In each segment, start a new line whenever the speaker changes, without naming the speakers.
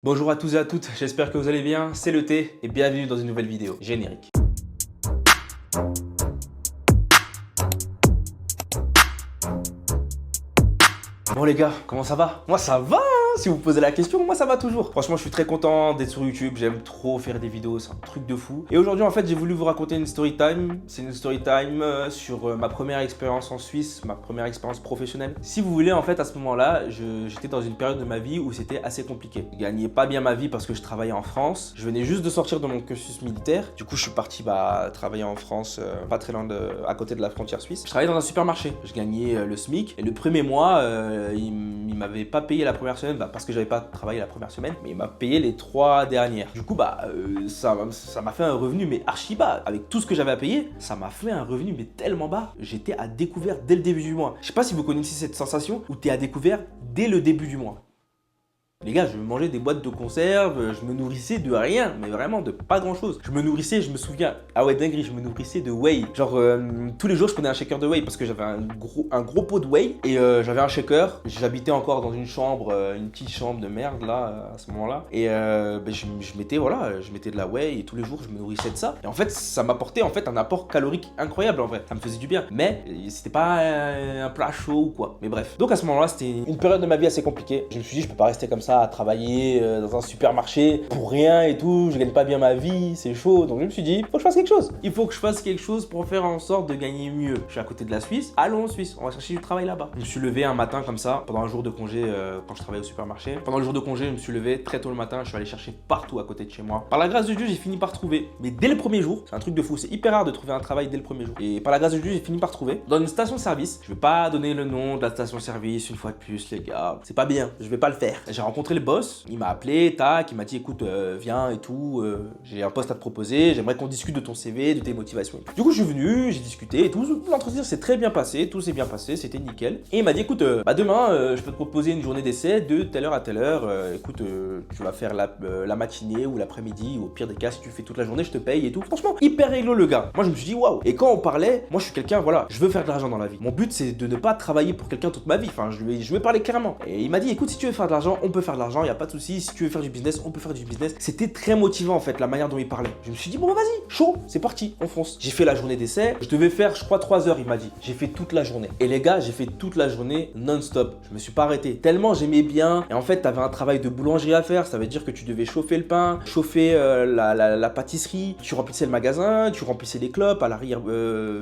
Bonjour à tous et à toutes, j'espère que vous allez bien, c'est le T et bienvenue dans une nouvelle vidéo. Générique. Bon les gars, comment ça va? Moi ça va, si vous posez la question, moi ça va toujours. Franchement, je suis très content d'être sur YouTube, j'aime trop faire des vidéos, c'est un truc de fou. Et aujourd'hui en fait, j'ai voulu vous raconter une story time. C'est une story time sur ma première expérience en Suisse, ma première expérience professionnelle. Si vous voulez, en fait, à ce moment-là, j'étais dans une période de ma vie où c'était assez compliqué. Je gagnais pas bien ma vie parce que je travaillais en France. Je venais juste de sortir de mon cursus militaire. Du coup, je suis parti travailler en France, pas très loin à côté de la frontière suisse. Je travaillais dans un supermarché. Je gagnais le SMIC et le premier mois, il m'avait pas payé la première semaine parce que j'avais pas travaillé la première semaine, mais il m'a payé les 3 dernières. Du coup, ça m'a fait un revenu mais archi bas. Avec tout ce que j'avais à payer, ça m'a fait un revenu mais tellement bas. J'étais à découvert dès le début du mois. Je sais pas si vous connaissez cette sensation où t'es à découvert dès le début du mois. Les gars, je mangeais des boîtes de conserve, je me nourrissais de rien, mais vraiment de pas grand chose. Je me nourrissais, je me souviens, ah ouais dinguerie, je me nourrissais de whey. Genre tous les jours je prenais un shaker de whey parce que j'avais un gros pot de whey et j'avais un shaker. J'habitais encore dans une chambre, une petite chambre de merde là à ce moment-là. Et je mettais de la whey et tous les jours je me nourrissais de ça. Et en fait ça m'apportait en fait un apport calorique incroyable en vrai. Ça me faisait du bien. Mais c'était pas un plat chaud ou quoi. Mais bref. Donc à ce moment-là c'était une période de ma vie assez compliquée. Je me suis dit je peux pas rester comme ça à travailler dans un supermarché pour rien et tout, je gagne pas bien ma vie, c'est chaud. Donc je me suis dit, faut que je fasse quelque chose. Il faut que je fasse quelque chose pour faire en sorte de gagner mieux. Je suis à côté de la Suisse, allons en Suisse, on va chercher du travail là-bas. Je me suis levé un matin comme ça, pendant un jour de congé quand je travaillais au supermarché. Pendant le jour de congé, je me suis levé très tôt le matin, je suis allé chercher partout à côté de chez moi. Par la grâce de Dieu, j'ai fini par trouver. Mais dès le premier jour, c'est un truc de fou, c'est hyper rare de trouver un travail dès le premier jour. Et par la grâce de Dieu, j'ai fini par trouver dans une station-service. Je vais pas donner le nom de la station-service une fois de plus, les gars. C'est pas bien, je vais pas le faire. J'ai rencontré le boss. Il m'a appelé, tac, il m'a dit écoute, viens et tout, j'ai un poste à te proposer, j'aimerais qu'on discute de ton CV, de tes motivations. Du coup, je suis venu, j'ai discuté et tout. L'entretien s'est très bien passé, tout s'est bien passé, c'était nickel. Et il m'a dit écoute, demain, je peux te proposer une journée d'essai de telle heure à telle heure. Écoute, tu vas faire la matinée ou l'après-midi, ou au pire des cas, si tu fais toute la journée, je te paye et tout. Franchement, hyper réglo le gars. Moi, je me suis dit waouh. Et quand on parlait, moi, je suis quelqu'un, voilà, je veux faire de l'argent dans la vie. Mon but, c'est de ne pas travailler pour quelqu'un toute ma vie. Enfin, je lui ai parlé clairement. Et il m'a dit écoute, si tu veux faire de l'argent, on peut faire de l'argent, y a pas de souci. Si tu veux faire du business, on peut faire du business. C'était très motivant en fait, la manière dont il parlait. Je me suis dit, bon, vas-y, chaud, c'est parti, on fonce. J'ai fait la journée d'essai. Je devais faire, je crois, 3 heures, il m'a dit. J'ai fait toute la journée. Et les gars, j'ai fait toute la journée non-stop. Je me suis pas arrêté. Tellement j'aimais bien. Et en fait, t'avais un travail de boulangerie à faire. Ça veut dire que tu devais chauffer le pain, chauffer la pâtisserie. Tu remplissais le magasin, tu remplissais les clopes à l'arrière,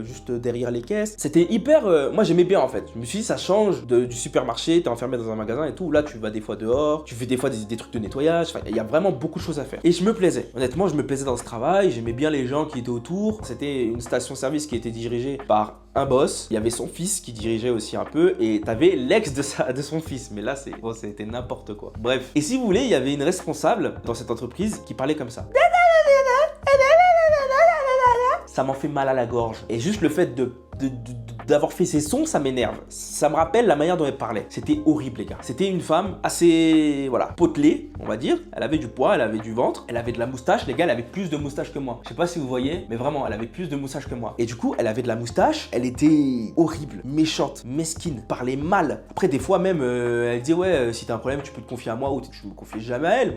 juste derrière les caisses. C'était hyper. Moi, j'aimais bien en fait. Je me suis dit, ça change du supermarché. T'es enfermé dans un magasin et tout. Là, tu vas des fois dehors. Tu fais des fois des trucs de nettoyage. Enfin, il y a vraiment beaucoup de choses à faire. Et je me plaisais. Honnêtement, je me plaisais dans ce travail. J'aimais bien les gens qui étaient autour. C'était une station-service qui était dirigée par un boss. Il y avait son fils qui dirigeait aussi un peu. Et t'avais l'ex de son fils. Mais là, c'était n'importe quoi. Bref. Et si vous voulez, il y avait une responsable dans cette entreprise qui parlait comme ça. Ça m'en fait mal à la gorge. Et juste le fait d'avoir fait ces sons, ça m'énerve. Ça me rappelle la manière dont elle parlait. C'était horrible, les gars. C'était une femme assez, voilà, potelée, on va dire. Elle avait du poids, elle avait du ventre, elle avait de la moustache. Les gars, elle avait plus de moustache que moi. Je sais pas si vous voyez, mais vraiment, elle avait plus de moustache que moi. Et du coup, elle avait de la moustache. Elle était horrible, méchante, mesquine, parlait mal. Après, des fois même, elle disait ouais, si t'as un problème, tu peux te confier à moi ou je me confie jamais à elle.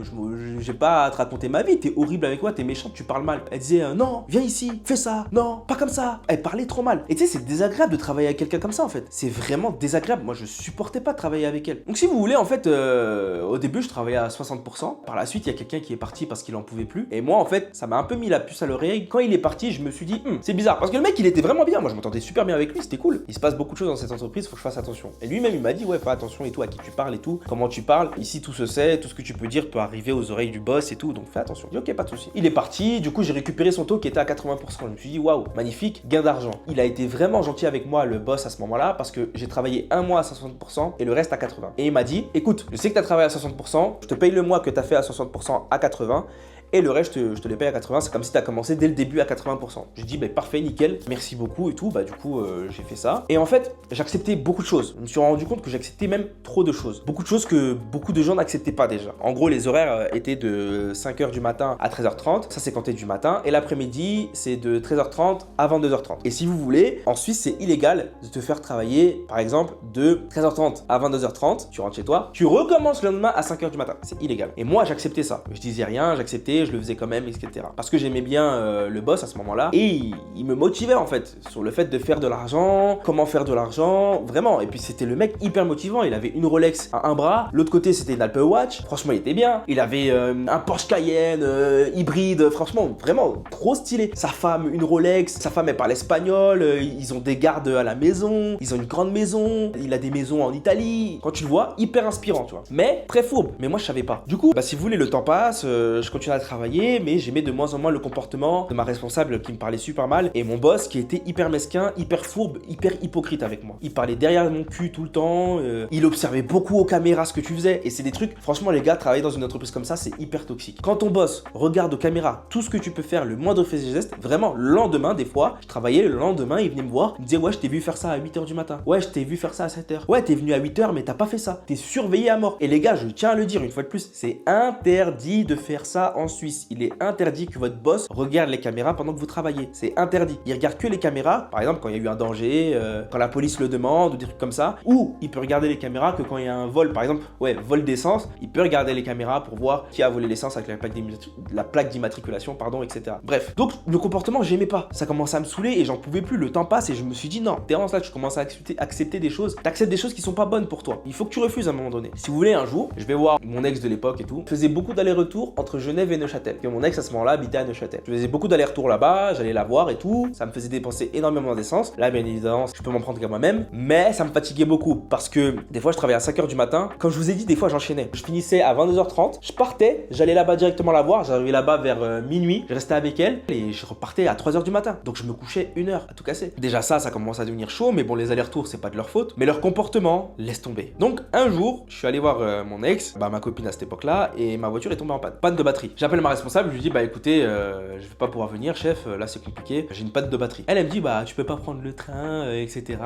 J'ai pas à te raconter ma vie. T'es horrible avec moi, t'es méchante, tu parles mal. Elle disait non, viens ici, fais ça, non, pas comme ça. Elle parlait trop mal. Et tu sais, c'est désagréable de travailler avec quelqu'un comme ça en fait. C'est vraiment désagréable. Moi, je supportais pas de travailler avec elle. Donc, si vous voulez, en fait, au début, je travaillais à 60%. Par la suite, il y a quelqu'un qui est parti parce qu'il en pouvait plus. Et moi, en fait, ça m'a un peu mis la puce à l'oreille. Quand il est parti, je me suis dit, c'est bizarre. Parce que le mec, il était vraiment bien. Moi, je m'entendais super bien avec lui. C'était cool. Il se passe beaucoup de choses dans cette entreprise. Faut que je fasse attention. Et lui-même, il m'a dit, ouais, fais attention et tout, à qui tu parles et tout, comment tu parles. Ici, tout se sait. Tout ce que tu peux dire peut arriver aux oreilles du boss et tout. Donc, fais attention. Je dis, ok, pas de souci. Il est parti. Du coup, j'ai récupéré son taux qui était à 80%. Je me suis dit, waouh, magnifique, gain d'argent. Il a été vraiment gentil avec moi, le boss, à ce moment-là, parce que j'ai travaillé un mois à 60% et le reste à 80%. Et il m'a dit, écoute, je sais que tu as travaillé à 60%, je te paye le mois que tu as fait à 60% à 80%, et le reste, je te les paye à 80. C'est comme si tu as commencé dès le début à 80%. Je dis, bah, parfait, nickel, merci beaucoup et tout. Bah, du coup, j'ai fait ça. Et en fait, j'acceptais beaucoup de choses. Je me suis rendu compte que j'acceptais même trop de choses. Beaucoup de choses que beaucoup de gens n'acceptaient pas déjà. En gros, les horaires étaient de 5h du matin à 13h30. Ça, c'est quand t'es du matin. Et l'après-midi, c'est de 13h30 à 22h30. Et si vous voulez, en Suisse, c'est illégal de te faire travailler, par exemple, de 13h30 à 22h30. Tu rentres chez toi, tu recommences le lendemain à 5h du matin. C'est illégal. Et moi, j'acceptais ça. Je disais rien, j'acceptais, je le faisais quand même, etc. Parce que j'aimais bien le boss à ce moment-là. Et il me motivait en fait sur le fait de faire de l'argent, comment faire de l'argent, vraiment. Et puis c'était le mec hyper motivant. Il avait une Rolex à un bras, l'autre côté c'était une Apple Watch. Franchement, il était bien. Il avait un Porsche Cayenne hybride. Franchement, vraiment trop stylé. Sa femme, une Rolex. Sa femme, elle parle espagnol. Ils ont des gardes à la maison. Ils ont une grande maison. Il a des maisons en Italie. Quand tu le vois, hyper inspirant, tu vois. Mais très fourbe. Mais moi, je savais pas. Du coup, bah, si vous voulez, le temps passe. Je continue à travailler, mais j'aimais de moins en moins le comportement de ma responsable qui me parlait super mal et mon boss qui était hyper mesquin, hyper fourbe, hyper hypocrite avec moi. Il parlait derrière mon cul tout le temps. Il observait beaucoup aux caméras ce que tu faisais et c'est des trucs. Franchement, les gars, travailler dans une entreprise comme ça, c'est hyper toxique. Quand ton boss regarde aux caméras tout ce que tu peux faire, le moindre fait et geste, vraiment, le lendemain, des fois, je travaillais, le lendemain, il venait me voir, il me disait, ouais, je t'ai vu faire ça à 8h du matin. Ouais, je t'ai vu faire ça à 7h. Ouais, t'es venu à 8h, mais t'as pas fait ça. T'es surveillé à mort. Et les gars, je tiens à le dire une fois de plus, c'est interdit de faire ça en Suisse. Il est interdit que votre boss regarde les caméras pendant que vous travaillez. C'est interdit. Il regarde que les caméras, par exemple, quand il y a eu un danger, quand la police le demande, ou des trucs comme ça. Ou il peut regarder les caméras que quand il y a un vol, par exemple, ouais, vol d'essence, il peut regarder les caméras pour voir qui a volé l'essence avec la plaque d'immatriculation, pardon, etc. Bref. Donc, le comportement, j'aimais pas. Ça commençait à me saouler et j'en pouvais plus. Le temps passe et je me suis dit, non, Terence, là, tu commences à accepter des choses. T'acceptes des choses qui sont pas bonnes pour toi. Il faut que tu refuses à un moment donné. Si vous voulez, un jour, je vais voir mon ex de l'époque et tout. Je faisais beaucoup d'allers-retours entre Genève et Neuchâtel. Et mon ex, à ce moment-là, habitait à Neuchâtel. Je faisais beaucoup d'allers-retours là-bas, j'allais la voir et tout. Ça me faisait dépenser énormément d'essence. Là, bien évidemment, je peux m'en prendre qu'à moi-même. Mais ça me fatiguait beaucoup parce que des fois, je travaillais à 5h du matin. Comme je vous ai dit, des fois, j'enchaînais. Je finissais à 22h30. Je partais, j'allais là-bas directement la voir. J'arrivais là-bas vers minuit. Je restais avec elle et je repartais à 3h du matin. Donc, je me couchais 1h à tout casser. Déjà, ça commence à devenir chaud. Mais bon, les allers-retours, c'est pas de leur faute. Mais leur comportement, laisse tomber. Donc, un jour, je suis allé voir mon ex, ma copine à cette époque-là, et ma voiture est tombée en panne. Panne de batterie. J'appelle ma responsable, je lui dis, bah écoutez, je vais pas pouvoir venir, chef, là c'est compliqué, j'ai une panne de batterie. Elle me dit, bah tu peux pas prendre le train, etc.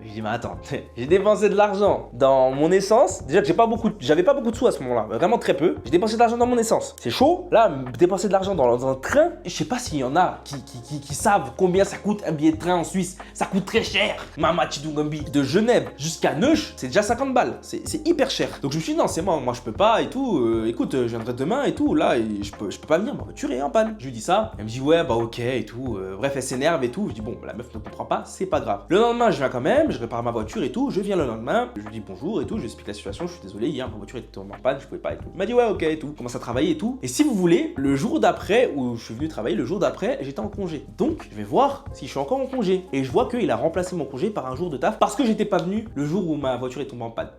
Je dis, mais attends, j'ai dépensé de l'argent dans mon essence. Déjà que j'avais pas beaucoup de sous à ce moment-là, vraiment très peu. J'ai dépensé de l'argent dans mon essence. C'est chaud. Là, dépenser de l'argent dans un train, je sais pas s'il y en a qui savent combien ça coûte un billet de train en Suisse. Ça coûte très cher. Mama Chidungombi. De Genève jusqu'à Neuch, c'est déjà 50 balles. C'est hyper cher. Donc je me suis dit, non, c'est moi je peux pas et tout. Écoute, je viendrai demain et tout. Là, je peux pas venir, ma voiture est en panne. Je lui dis ça. Elle me dit, ouais, bah ok et tout. Bref, elle s'énerve et tout. Je dis, bon, la meuf ne comprend pas, c'est pas grave. Le lendemain, je viens quand même, je répare ma voiture et tout. Je viens le lendemain, je lui dis bonjour et tout. Je lui explique la situation. Je suis désolé, hier, ma voiture était tombée en panne, je pouvais pas et tout. Il m'a dit, ouais, ok et tout. Commence à travailler et tout. Et si vous voulez, le jour d'après, où je suis venu travailler, le jour d'après, j'étais en congé. Donc, je vais voir si je suis encore en congé. Et je vois qu'il a remplacé mon congé par un jour de taf parce que j'étais pas venu le jour où ma voiture est tombée en panne.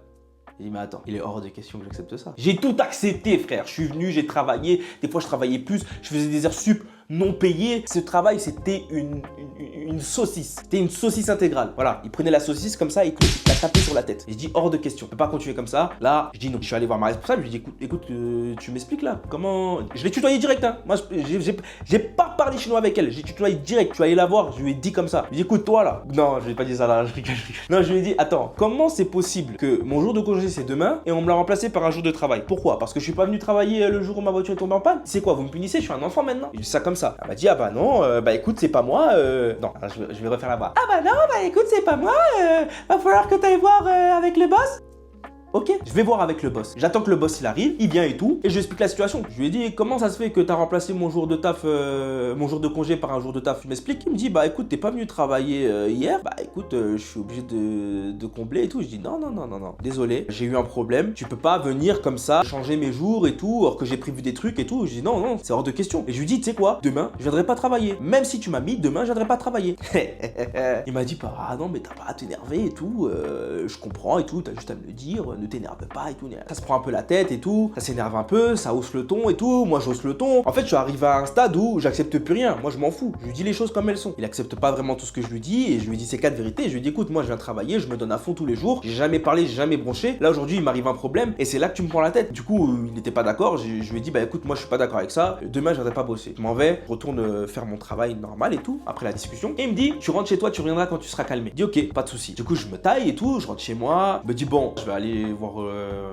J'ai dit, mais attends, il est hors de question que j'accepte ça. J'ai tout accepté, frère. Je suis venu, j'ai travaillé. Des fois, je travaillais plus. Je faisais des heures sup non payées. Ce travail, c'était une saucisse. C'était une saucisse intégrale. Voilà, il prenait la saucisse comme ça et il la tapait sur la tête. Et je dis, hors de question. Je peux pas continuer comme ça. Là, je dis non. Je suis allé voir ma responsable. Je lui dis, écoute, tu m'expliques là. Comment. Je l'ai tutoyé direct, hein. Moi, j'ai pas parlé chinois avec elle. J'ai tutoyé direct. Je suis allé la voir. Je lui ai dit comme ça. Je lui ai dit, écoute, toi là. Non, je lui ai pas dit ça là. Je rigole. Non, je lui ai dit, attends, comment c'est possible que mon jour de congé c'est demain et on me l'a remplacé par un jour de travail? Pourquoi? Parce que je suis pas venu travailler le jour où ma voiture est tombée en panne? C'est quoi? Vous me punissez? Je suis un enfant maintenant. J'ai dit ça comme ça. Elle m'a dit, ah bah non, bah écoute, c'est pas moi. Non, je vais refaire la voix. Ah bah non, bah écoute, c'est pas moi. Va falloir que t'ailles voir avec le boss. Ok, je vais voir avec le boss. J'attends que le boss il arrive, il vient et tout, et je lui explique la situation. Je lui ai dit, comment ça se fait que t'as remplacé mon jour de taf, mon jour de congé par un jour de taf? Il m'explique, il me dit, bah écoute, t'es pas venu travailler hier, bah écoute, je suis obligé de combler et tout. Je dis, non, désolé, j'ai eu un problème, tu peux pas venir comme ça, changer mes jours et tout, alors que j'ai prévu des trucs et tout. Je dis, non, c'est hors de question. Et je lui dis, tu sais quoi, demain, je viendrai pas travailler. Même si tu m'as mis, demain, je viendrai pas travailler. Il m'a dit, bah non, mais t'as pas à t'énerver et tout, je comprends et tout, t'as juste à me le dire. ne t'énerve pas et tout. Ça se prend un peu la tête et tout, ça s'énerve un peu, ça hausse le ton et tout, moi j'hausse le ton. En fait, je suis arrivé à un stade où j'accepte plus rien, moi je m'en fous, je lui dis les choses comme elles sont. Il accepte pas vraiment tout ce que je lui dis et je lui dis ses quatre vérités. Je lui dis écoute, moi je viens travailler, je me donne à fond tous les jours, j'ai jamais parlé, j'ai jamais bronché. Là aujourd'hui, il m'arrive un problème et c'est là que tu me prends la tête. Du coup, il n'était pas d'accord, je lui ai dit bah écoute, moi je suis pas d'accord avec ça, demain je viendrai pas bosser. Je m'en vais, je retourne faire mon travail normal et tout, après la discussion. Et il me dit tu rentres chez toi, tu reviendras quand tu seras calmé. Je dis ok, pas de souci. Du coup, je me taille et tout, je rentre chez moi, me dis bon, je vais aller voir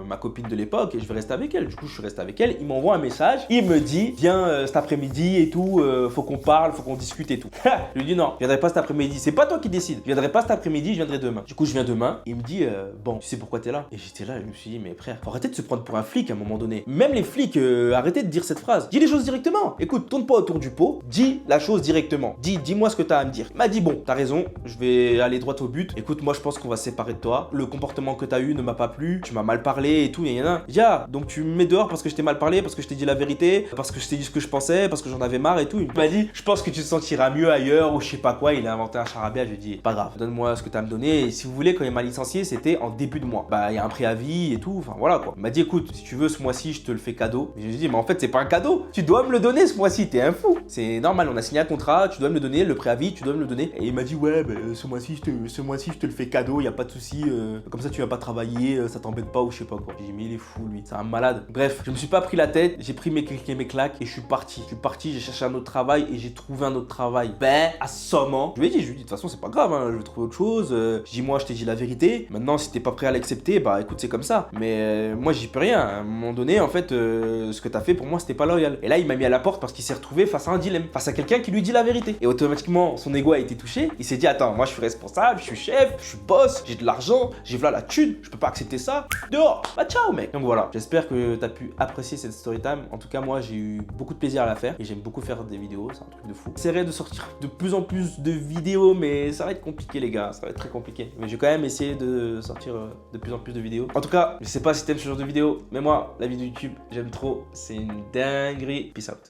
ma copine de l'époque et je vais rester avec elle. Du coup, je suis resté avec elle, il m'envoie un message, il me dit viens cet après-midi et tout, faut qu'on parle, faut qu'on discute et tout. Je lui dis non, je viendrai pas cet après-midi, c'est pas toi qui décides. Je viendrai pas cet après-midi, je viendrai demain. Du coup, je viens demain, il me dit bon, tu sais pourquoi t'es là? Et j'étais là, je me suis dit mais frère, faut arrêter de se prendre pour un flic à un moment donné. Même les flics, arrêtez de dire cette phrase. Dis les choses directement. Écoute, tourne pas autour du pot, dis la chose directement. Dis-moi ce que t'as à me dire. Il m'a dit bon, t'as raison, je vais aller droit au but. Écoute, moi je pense qu'on va se séparer de toi. Le comportement que t'as eu ne m'a pas plu, tu m'as mal parlé et tout, et y'en a. Ya, donc tu me mets dehors parce que je t'ai mal parlé, parce que je t'ai dit la vérité, parce que je t'ai dit ce que je pensais, parce que j'en avais marre et tout. Il m'a dit je pense que tu te sentiras mieux ailleurs ou je sais pas quoi. Il a inventé un charabia. Je lui ai dit pas grave, donne-moi ce que t'as à me donner. Et si vous voulez, quand il m'a licencié, c'était en début de mois. Bah il y a un préavis et tout, enfin voilà quoi. Il m'a dit écoute, si tu veux ce mois-ci, je te le fais cadeau. Et je lui ai dit mais en fait c'est pas un cadeau, tu dois me le donner ce mois-ci, t'es un fou. C'est normal, on a signé un contrat, tu dois me le donner, le préavis, tu dois me le donner. Et il m'a dit ouais, bah, ce mois-ci je te le fais cadeau, y a pas de souci. Comme ça tu vas pas travailler, ça t'embête pas ou je sais pas quoi. J'ai dit mais il est fou lui, c'est un malade. Bref, je me suis pas pris la tête, j'ai pris mes clics et mes claques et je suis parti. Je suis parti, j'ai cherché un autre travail et j'ai trouvé un autre travail. Ben assommant. Je lui ai dit de toute façon c'est pas grave, hein, je vais trouver autre chose. Je dis moi je t'ai dit la vérité. Maintenant si t'es pas prêt à l'accepter, bah écoute c'est comme ça. Mais moi j'y peux rien. À un moment donné en fait ce que t'as fait pour moi c'était pas loyal. Et là il m'a mis à la porte parce qu'il s'est retrouvé face à un dilemme, face à quelqu'un qui lui dit la vérité. Et automatiquement son ego a été touché. Il s'est dit attends, moi je suis responsable, je suis chef, je suis boss, j'ai de l'argent, j'ai voilà la thune, je peux pas accepter ça. Dehors. Bah ciao mec. Donc voilà, j'espère que t'as pu apprécier cette story time. En tout cas moi j'ai eu beaucoup de plaisir à la faire et j'aime beaucoup faire des vidéos, c'est un truc de fou. J'essaierai de sortir de plus en plus de vidéos mais ça va être compliqué les gars, ça va être très compliqué. Mais je vais quand même essayer de sortir de plus en plus de vidéos. En tout cas, je sais pas si t'aimes ce genre de vidéos, mais moi la vidéo YouTube j'aime trop, c'est une dinguerie. Peace out.